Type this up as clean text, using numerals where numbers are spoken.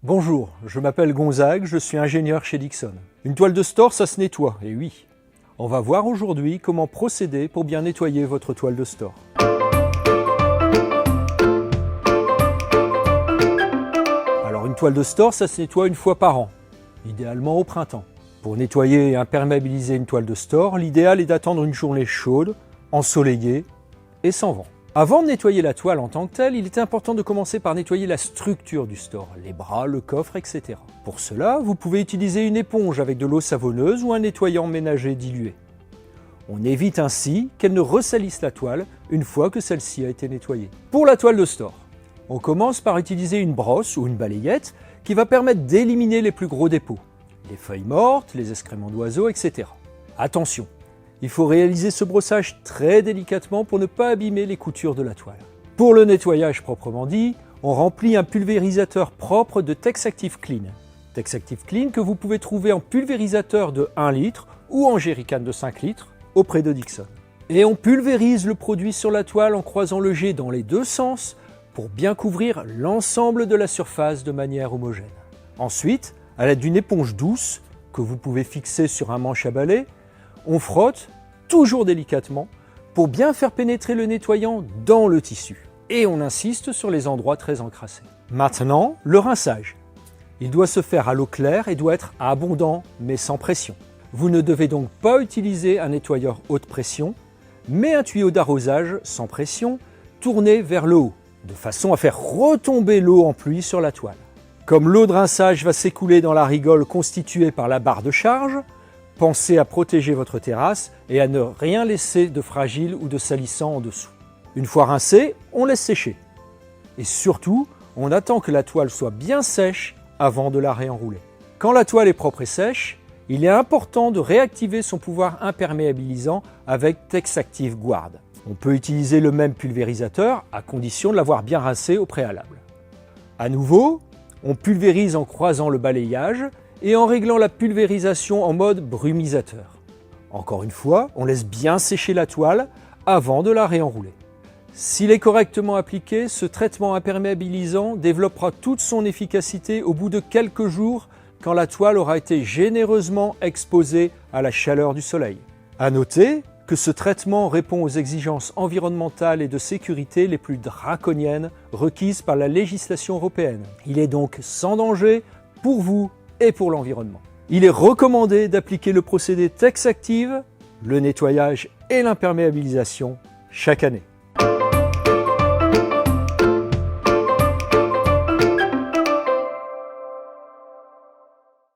Bonjour, je m'appelle Gonzague, je suis ingénieur chez Dixon. Une toile de store, ça se nettoie, et oui. On va voir aujourd'hui comment procéder pour bien nettoyer votre toile de store. Alors une toile de store, ça se nettoie une fois par an, idéalement au printemps. Pour nettoyer et imperméabiliser une toile de store, l'idéal est d'attendre une journée chaude, ensoleillée et sans vent. Avant de nettoyer la toile en tant que telle, il est important de commencer par nettoyer la structure du store, les bras, le coffre, etc. Pour cela, vous pouvez utiliser une éponge avec de l'eau savonneuse ou un nettoyant ménager dilué. On évite ainsi qu'elle ne ressalisse la toile une fois que celle-ci a été nettoyée. Pour la toile de store, on commence par utiliser une brosse ou une balayette qui va permettre d'éliminer les plus gros dépôts, les feuilles mortes, les excréments d'oiseaux, etc. Attention! Il faut réaliser ce brossage très délicatement pour ne pas abîmer les coutures de la toile. Pour le nettoyage proprement dit, on remplit un pulvérisateur propre de Texactive Clean. Texactive Clean que vous pouvez trouver en pulvérisateur de 1 litre ou en jerrycan de 5 litres auprès de Dixon. Et on pulvérise le produit sur la toile en croisant le jet dans les deux sens pour bien couvrir l'ensemble de la surface de manière homogène. Ensuite, à l'aide d'une éponge douce que vous pouvez fixer sur un manche à balai, on frotte, toujours délicatement, pour bien faire pénétrer le nettoyant dans le tissu. Et on insiste sur les endroits très encrassés. Maintenant, le rinçage. Il doit se faire à l'eau claire et doit être abondant, mais sans pression. Vous ne devez donc pas utiliser un nettoyeur haute pression, mais un tuyau d'arrosage sans pression, tourné vers le haut, de façon à faire retomber l'eau en pluie sur la toile. Comme l'eau de rinçage va s'écouler dans la rigole constituée par la barre de charge, pensez à protéger votre terrasse et à ne rien laisser de fragile ou de salissant en dessous. Une fois rincé, on laisse sécher. Et surtout, on attend que la toile soit bien sèche avant de la réenrouler. Quand la toile est propre et sèche, il est important de réactiver son pouvoir imperméabilisant avec Texactive Guard. On peut utiliser le même pulvérisateur à condition de l'avoir bien rincé au préalable. À nouveau, on pulvérise en croisant le balayage et en réglant la pulvérisation en mode brumisateur. Encore une fois, on laisse bien sécher la toile avant de la réenrouler. S'il est correctement appliqué, ce traitement imperméabilisant développera toute son efficacité au bout de quelques jours quand la toile aura été généreusement exposée à la chaleur du soleil. À noter que ce traitement répond aux exigences environnementales et de sécurité les plus draconiennes requises par la législation européenne. Il est donc sans danger pour vous et pour l'environnement. Il est recommandé d'appliquer le procédé Texactive, le nettoyage et l'imperméabilisation chaque année.